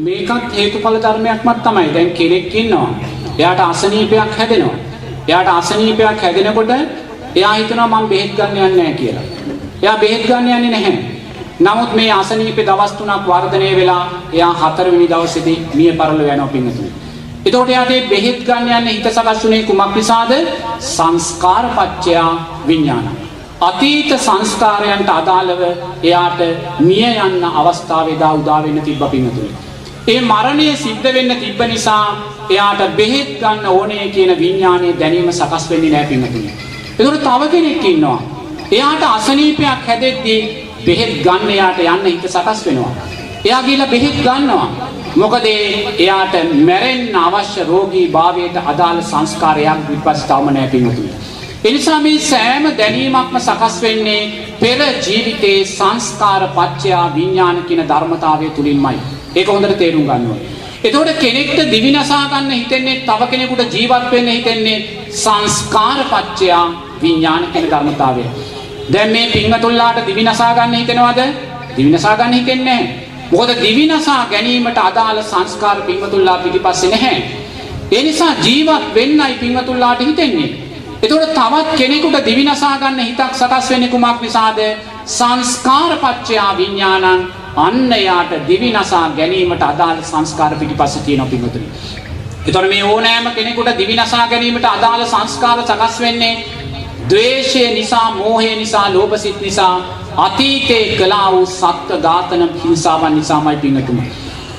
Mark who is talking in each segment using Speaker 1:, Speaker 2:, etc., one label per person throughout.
Speaker 1: මේකත් හේතුඵල ධර්මයක්මත් තමයි. දැන් කෙනෙක් ඉන්නවා. එයාට අසනීපයක් හැදෙනවා. එයාට අසනීපයක් හැදෙනකොට එයා හිතනවා මම බෙහෙත් ගන්න යන්නේ නැහැ කියලා. එයා බෙහෙත් ගන්න යන්නේ නැහැ. නමුත් මේ අසනීපේ දවස් 3ක් වර්ධනය වෙලා එයා 4 වෙනි දවසේදී මිය පරලොව යනවා පින්වතුනි. එතකොට එයාට මේ බෙහෙත් ගන්න යන්නේ හිත සකස් වුණේ කුමක් නිසාද? සංස්කාරපච්චය විඥාන. අතීත සංස්කාරයන්ට අදාළව එයාට මිය යන්න අවස්ථාවේ උදා වෙන්න තිබ්බ පින්වතුනි. ඒ මරණය සිද්ධ වෙන්න තිබ්බ නිසා එයාට බෙහෙත් ගන්න ඕනේ කියන විඥානයේ දැනීම සකස් වෙන්නේ නැහැ පින්වතුනි. ඒකට තව කෙනෙක් ඉන්නවා. එයාට අසනීපයක් හැදෙද්දී බෙහෙත් ගන්න එයාට යන්න හිත සකස් වෙනවා. එයා ගිහලා බෙහෙත් ගන්නවා. මොකද එයාට මැරෙන්න අවශ්‍ය රෝගී භාවයට අදාළ සංස්කාරයක් විපස්සතාවම නැහැ පින්වතුනි. ඒ නිසා මේ සෑම දැනීමක්ම සකස් වෙන්නේ පෙර ජීවිතේ සංස්කාර පත්‍ය විඥාන කියන ධර්මතාවය තුලින්මයි. ඒක හොඳට තේරුම් ගන්න ඕනේ. එතකොට කෙනෙක්ට දිවිනසා ගන්න හිතෙන්නේ තව කෙනෙකුට ජීවත් වෙන්න හිතෙන්නේ සංස්කාර පත්‍ය විඥාන කියන ධර්මතාවය. දැන් මේ පින්වතුන්ලාට දිවිනසා ගන්න හිතෙනවද? දිවිනසා ගන්න හිතෙන්නේ නැහැ. මොකද දිවිනසා ගැනීමට අදාළ සංස්කාර පින්වතුන්ලා පිටිපස්සේ නැහැ. ඒ නිසා ජීවත් වෙන්නයි පින්වතුන්ලාට හිතෙන්නේ. එතකොට තවත් කෙනෙකුට දිවිනසා ගන්න හිතක් සකස් වෙන්නේ කුමක් නිසාද? සංස්කාර පත්‍ය විඥානං. අන්න යාට දිවිනසා ගැනීමට අදාළ සංස්කාර පිටිපස්සේ තියෙනවා පින්වතුනි. එතකොට මේ ඕනෑම කෙනෙකුට දිවිනසා ගැනීමට අදාළ සංස්කාර සකස් වෙන්නේ ද්වේෂය නිසා, මෝහය නිසා, ලෝභසිත නිසා, අතීතේ කළා වූ සත්ත්ව ඝාතන හිංසාවන් නිසාමයි පින්වතුනි.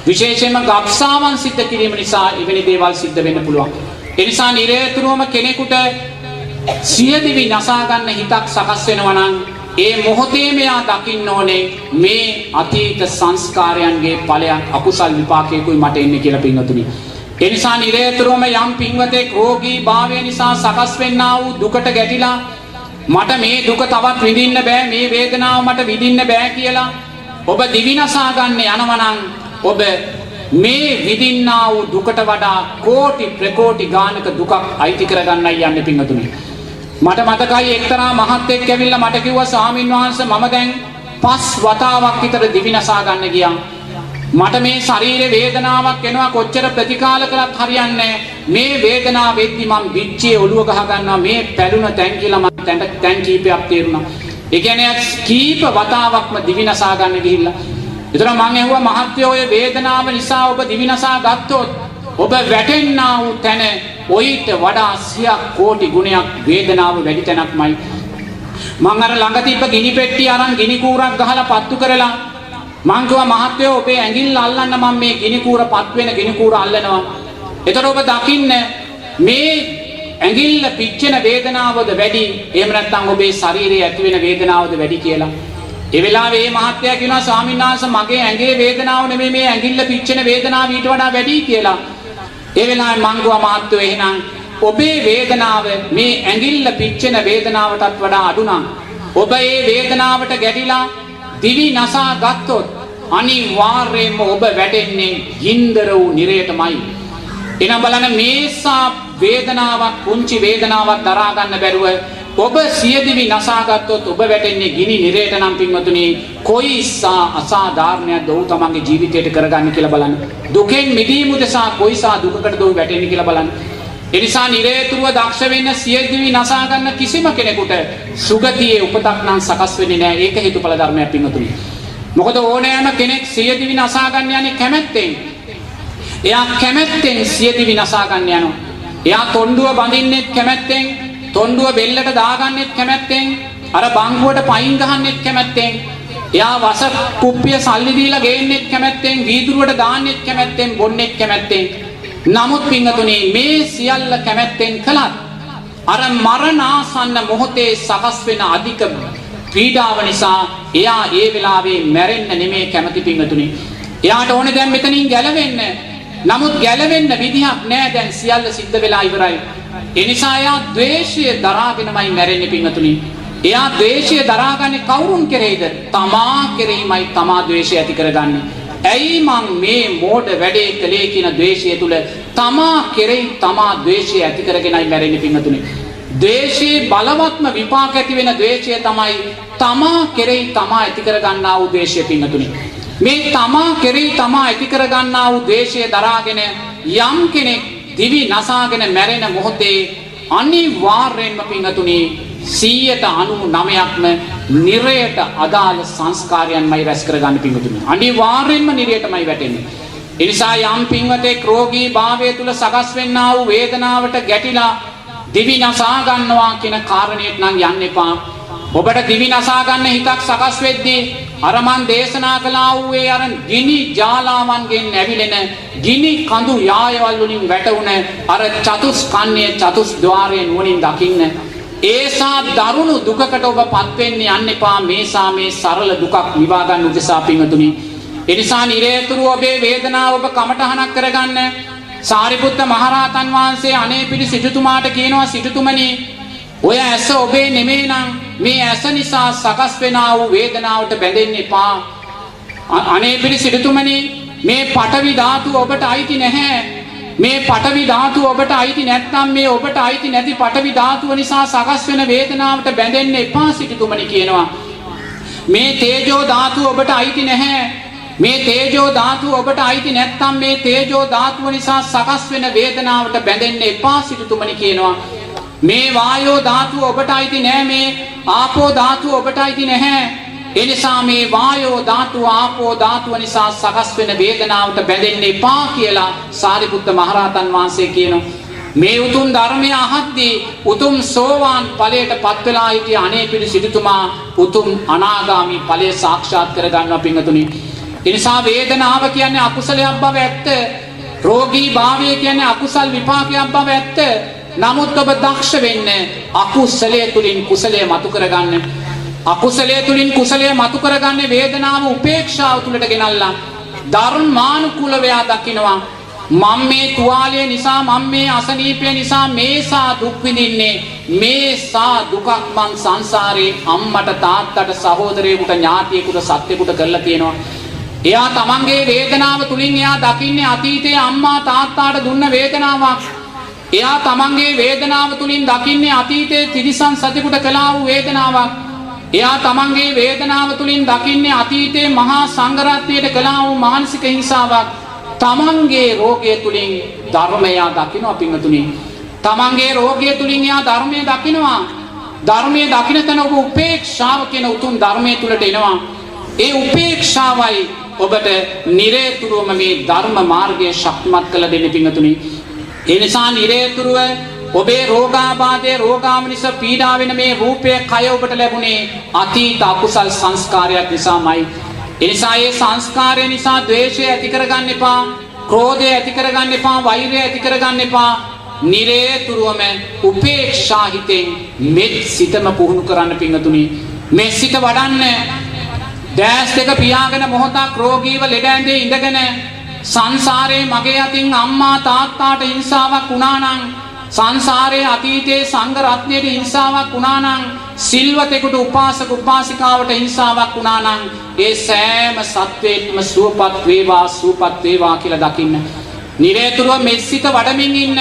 Speaker 1: විශේෂයෙන්ම ගබ්සාවන් සිද්ධ කිරීම නිසා එවැනි දේවල් සිද්ධ වෙන්න පුළුවන්. ඒ නිසා නිරේතුරුවම කෙනෙකුට සියදිවි නසා ගන්න හිතක් සකස් වෙනවා නම් ඒ මොහොතේ මෙයා දකින්න ඕනේ මේ අතීත සංස්කාරයන්ගේ ඵලයක් අකුසල් විපාකයකුයි මට එන්නේ කියලා පින්වතුනි. ඒ නිසා නිරේතුරුවම යම් පින්වතෙක් රෝගී භාවය නිසා සකස් වෙන්නා වූ දුකට ගැටිලා මට මේ දුක තවත් විඳින්න බෑ, මේ වේදනාව මට විඳින්න බෑ කියලා ඔබ දිවිනසා ගන්න යනවා නම් ඔබ මේ විඳින්නා වූ දුකට වඩා කෝටි ප්‍රකෝටි ගානක දුකක් අයිති කරගන්නයි යන්නේ පින්වතුනි. මට මතකයි එක්තරා මහත්තයෙක් ඇවිල්ලා මට කිව්වා ස්වාමීන් වහන්සේ මම දැන් 5 වතාවක් විතර දිවිනසා ගන්න ගියා. මට මේ ශරීරේ වේදනාවක් එනවා කොච්චර ප්‍රතිකාල කළත් හරියන්නේ මේ වේදනාව වෙද්දි මම පිච්චේ ඔළුව ගහ ගන්නවා මේ පැලුන තැන් කියලා මම තැන් කීපයක් තේරුණා. ඒ කියන්නේ කීප වතාවක්ම දිවිනසා ගන්න ගිහිල්ලා. ඒතර මම ඇහුවා මහත්තයෝ ඔය වේදනාව නිසා ඔබ දිවිනසා ගත්තොත් ඔබ වැටෙන්නා වූ තැන ඔයිට වඩා 100 කෝටි ගුණයක් වේදනාව වැඩි තැනක්මයි. මම අර ළඟ තිබ්බ ගිනි පෙට්ටිය අරන් ගිනි කූරක් ගහලා පත්තු කරලා මං කිව්වා මහත්තයෝ ඔබේ ඇඟිල්ල අල්ලන්න මම මේ ගිනි කූර පත් වෙන ගිනි කූර අල්ලනවා. එතකොට ඔබ දකින්න මේ ඇඟිල්ල පිච්චෙන වේදනාවද වැඩි එහෙම නැත්නම් ඔබේ ශරීරයේ ඇති වෙන වේදනාවද වැඩි කියලා. ඒ වෙලාවේ මේ මහත්තයා කියනවා ස්වාමීන් වහන්සේ මගේ ඇඟේ වේදනාව නෙමෙයි මේ ඇඟිල්ල පිච්චෙන වේදනාව ඊට වඩා වැඩි කියලා. ඒ වෙලාවේ මං කිව්වා මහත්තයෝ එහෙනම් ඔබේ වේදනාව මේ ඇඟිල්ල පිච්චෙන වේදනාවටත් වඩා අඩු නම් ඔබ මේ වේදනාවට ගැටිලා දිවි නසා ගත්තොත් අනිවාර්යයෙන්ම ඔබ වැටෙන්නේ ගින්දර වූ නිරයටමයි. එනම් බලන්න මේසා වේදනාවක් කුංචි වේදනාවක් දරා ගන්න බැරුව ඔබ සියදිවි නසා ගත්තොත් ඔබ වැටෙන්නේ ගිනි නිරයට නම් පින්වතුනි කොයිසා අසාධාරණයක් දෝ තමන්ගේ ජීවිතයට කරගන්න කියලා බලන්න. දුකෙන් මිදීම උදෙසා කොයිසා දුකකට දෝ වැටෙන්නේ කියලා බලන්න. එනිසා නිරේතුරුව දක්ෂ වෙන්න සියදිවි නසා ගන්න කිසිම කෙනෙකුට සුගතියේ උපතක් නම් සකස් වෙන්නේ නැහැ. ඒක හේතුඵල ධර්මයක් පින්වතුනි. මොකද ඕනෑම කෙනෙක් සියදිවි නසා ගන්න යන්නේ කැමැත්තෙන්. එයා කැමැත්තෙන් සියදිවි නසා ගන්න යනවා. එයා තොණ්ඩුව බඳින්නෙත් කැමැත්තෙන්, තොණ්ඩුව බෙල්ලට දාගන්නෙත් කැමැත්තෙන්, අර බංගුවට පයින් ගහන්නෙත් කැමැත්තෙන්. එයා වස කුප්පිය සල්ලි දීලා ගේන්නෙත් කැමැත්තෙන්, වීදුරුවට දාන්නෙත් කැමැත්තෙන්, බොන්නෙත් කැමැත්තෙන්. නමුත් පින්වතුනි මේ සියල්ල කැමැත්තෙන් කළත් අර මරණාසන්න මොහොතේ සකස් වෙන අධික පීඩාව නිසා එයා ඒ වෙලාවේ මැරෙන්න නෙමෙයි කැමති පින්වතුනි. එයාට ඕනේ දැන් මෙතනින් ගැලවෙන්න. නමුත් ගැලවෙන්න විදිහක් නැහැ දැන් සියල්ල සිද්ධ වෙලා ඉවරයි. ඒ නිසා එයා ද්වේෂය දරාගෙනමයි මැරෙන්නේ පින්වතුනි. එයා ද්වේෂය දරාගන්නේ කවුරුන් කෙරෙහිද? තමා කෙරෙහිමයි තමා ද්වේෂය ඇති කරගන්නේ. ඇයි මං මේ මෝඩ වැඩේ කළේ කියන ද්වේෂය තුල තමා කෙරෙහි තමා ද්වේෂය ඇති කරගෙනයි මැරෙන්නේ පින්වතුනි. ද්වේෂයේ බලවත්ම විපාක ඇති වෙන ද්වේෂය තමයි තමා කෙරෙහි තමා ඇති කරගන්නා වූ ද්වේෂය පින්වතුනි. මේ තමා කෙරෙහි තමා ඇති කරගන්නා වූ ද්වේෂය දරාගෙන යම් කෙනෙක් දිවි නසාගෙන මැරෙන මොහොතේ අනිවාර්යෙන්ම පිංගතුනි 99%ක්ම නිරයට අදාළ සංස්කාරයන්මයි රැස් කරගන්න පිංගතුනි. අනිවාර්යෙන්ම නිරයටමයි වැටෙන්නේ. ඒ නිසා යම් පිංවතෙක් රෝගී භාවය තුල සකස් වෙන්නා වූ වේදනාවට ගැටිලා දිවි නසා ගන්නවා කියන කාරණේට නම් යන්න එපා. ඔබට දිවි නසා ගන්න හිතක් සකස් වෙද්දී අර මන් දේශනා කළා වූ ඒ අර ගිනි ජාලාවන්ගෙන් ඇවිලෙන ගිනි කඳු යායවල් වලින් වැටුණ අර චතුස්කන්‍ය චතුස්ද්වාරයෙන් නුවණින් දකින්න. ඒසා දරුණු දුකකට ඔබපත් වෙන්න යන්න එපා. මේසා මේ සරල දුකක් නිවා ගන්න උදෙසා පිංතුනි. ඒ නිසා නිරේතුරු ඔබේ වේදනාව ඔබ කමටහනක් කරගන්න. සාරිපුත්ත මහරහතන් වහන්සේ අනේපිඩි සිටුතුමාට කියනවා සිටුතුමනි ඔය ඇස ඔබේ නෙමෙයි නම් මේ ඇස නිසා සකස් වෙනා වූ වේදනාවට බැඳෙන්න එපා. අනේපිඩි සිටුතුමනි මේ පඨවි ධාතුව ඔබට අයිති නැහැ. මේ පඨවි ධාතුව ඔබට අයිති නැත්නම් මේ ඔබට අයිති නැති පඨවි ධාතුව නිසා සකස් වෙන වේදනාවට බැඳෙන්න එපා සිටුතුමනි කියනවා. මේ තේජෝ ධාතුව ඔබට අයිති නැහැ. මේ තේජෝ ධාතුව ඔබට අයිති නැත්නම් මේ තේජෝ ධාතුව නිසා සකස් වෙන වේදනාවට බැඳෙන්න එපා සිටුතුමනි කියනවා. මේ වායෝ ධාතුව ඔබට අයිති නැහැ. මේ ආපෝ ධාතුව ඔබට අයිති නැහැ. ඒ නිසා මේ වායෝ ධාතුව ආපෝ ධාතුව නිසා සකස් වෙන වේදනාවට බැඳෙන්න එපා කියලා සාරිපුත්ත මහරහතන් වහන්සේ කියනවා. මේ උතුම් ධර්මය අහද්දී උතුම් සෝවාන් ඵලයට පත් වෙලා සිටි අනේපිඩි සිටුතුමා උතුම් අනාගාමී ඵලය සාක්ෂාත් කරගන්නවා පින්වතුනි. ඒ නිසා වේදනාව කියන්නේ අකුසලයක් බව ඇත්ත. රෝගී භාවය කියන්නේ අකුසල් විපාකයක් බව ඇත්ත. නමුත් ඔබ දක්ෂ වෙන්න අකුසලයේ තුලින් කුසලයේ මතු කරගන්න. අකුසලයේ තුලින් කුසලයේ මතු කරගන්නේ වේදනාව උපේක්ෂාව තුලට ගෙනල්ලා ධර්මානුකූලව දකින්නවා. මම මේ තුවාලය නිසා මම මේ අසනීපය නිසා මේසා දුක් විඳින්නේ මේසා දුකක් මං සංසාරේ අම්මට තාත්තට සහෝදරයෙකුට ඥාතියෙකුට සත්යෙකුට කරලා තියෙනවා. එයා තමන්ගේ වේදනාව තුලින් එයා දකින්නේ අතීතයේ අම්මා තාත්තාට දුන්න වේදනාවක්. එයා තමන්ගේ වේදනාව තුලින් දකින්නේ අතීතයේ තිරිසන් සතෙකුට කළා වූ වේදනාවක්. එයා තමන්ගේ වේදනාව තුලින් දකින්නේ අතීතයේ මහා සංඝරත්නයට කළා වූ මානසික හිංසාවක්. තමන්ගේ රෝගය තුලින් ධර්මය දකිනවා පින්වතුනි. තමන්ගේ රෝගය තුලින් එයා ධර්මය දකිනවා. ධර්මයේ දකින තැන ඔබ උපේක්ෂාව කියන උතුම් ධර්මයේ තුලට එනවා. ඒ උපේක්ෂාවයි ඔබට නිරේතුරුවම මේ ධර්ම මාර්ගය ශක්තිමත් කළ දෙන්නේ පින්වතුනි. ඒ නිසා නිරේතුරුව ඔබේ රෝගාබාධයේ රෝගාමනිස පීඩා වෙන මේ රූපය කය ඔබට ලැබුණේ අතීත අකුසල් සංස්කාරයක් නිසාමයි. ඒ නිසා මේ සංස්කාරය නිසා ද්වේෂය ඇති කරගන්න එපා, ක්‍රෝධය ඇති කරගන්න එපා, වෛරය ඇති කරගන්න එපා. නිරේතුරුවම උපේක්ෂා හිතෙන් මෙත් සිතම පුහුණු කරන්න පින්වතුනි. මේ සිත වඩන්න දැස් දෙක පියාගෙන මොහොතක් රෝගීව ලෙඩ ඇඳේ ඉඳගෙන සංසාරේ මගේ අතින් අම්මා තාත්තාට හිංසාවක් වුණා නම්, සංසාරේ අතීතයේ සංඝ රත්නයේ හිංසාවක් වුණා නම්, සිල්වතෙකුට උපාසක උපාසිකාවට හිංසාවක් වුණා නම් ඒ සෑම සත්වෙත්ම සුවපත් වේවා කියලා දකින්න. නිරේතුරුව මෙසිත වඩමින් ඉන්න.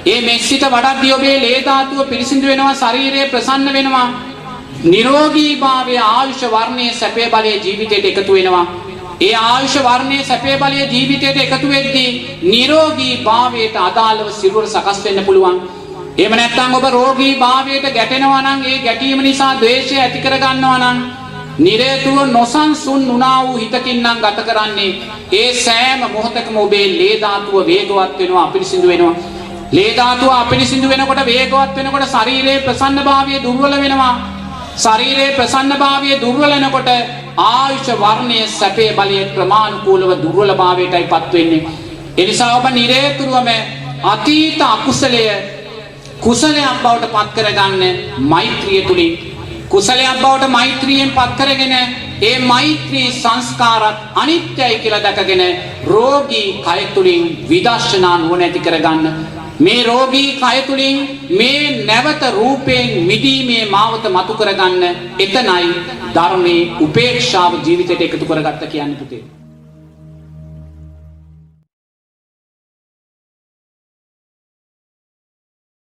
Speaker 1: ඒ මෙසිත වඩද්දී ඔබේ ලේ ධාතුව පිරිසිදු වෙනවා, ශරීරය ප්‍රසන්න වෙනවා. නිරෝගී භාවය ආයුෂ වර්ණයේ සැපේ බලයේ ජීවිතයට එකතු වෙනවා. ඒ ආයුෂ වර්ණයේ සැපේ බලයේ ජීවිතයට එකතු වෙද්දී නිරෝගී භාවයට අදාළව සිරුර සකස් වෙන්න පුළුවන්. එහෙම නැත්නම් ඔබ රෝගී භාවයට ගැටෙනවා නම් ඒ ගැටීම නිසා ද්වේෂය ඇති කර ගන්නවා නම් නිරේතුව නොසන්සුන් නුනා වූ හිතකින් නම් ගත කරන්නේ. ඒ සෑම මොහොතකම ඔබේ ලේ ධාතුව වේගවත් වෙනවා, අපිරිසිදු වෙනවා. ලේ ධාතුව අපිරිසිදු වෙනකොට වේගවත් වෙනකොට ශරීරයේ ප්‍රසන්න භාවය දුර්වල වෙනවා. ශරීරයේ ප්‍රසන්න භාවය දුර්වල වෙනකොට ආයුෂ වර්ණයේ සැපේ බලයේ ප්‍රමාණිකූලව දුර්වල භාවයටයි පත් වෙන්නේ. ඒ නිසා ඔබ නිරේතුරුවම අතීත අකුසලය කුසලයක් බවට පත් කරගන්න මෛත්‍රිය තුලින්, කුසලයක් බවට මෛත්‍රියෙන් පත් කරගෙන ඒ මෛත්‍රී සංස්කාරත් අනිත්‍යයි කියලා දැකගෙන රෝගී කය තුලින් විදර්ශනා නුවණ ඇති කරගන්න. මේ රෝගී කය තුලින් මේ නැවත රූපයෙන් මිදීමේ මාවත මතු කරගන්න. එතනයි ධර්මයේ උපේක්ෂාව ජීවිතයට එකතු කරගත්ත කියන්නේ පුතේ.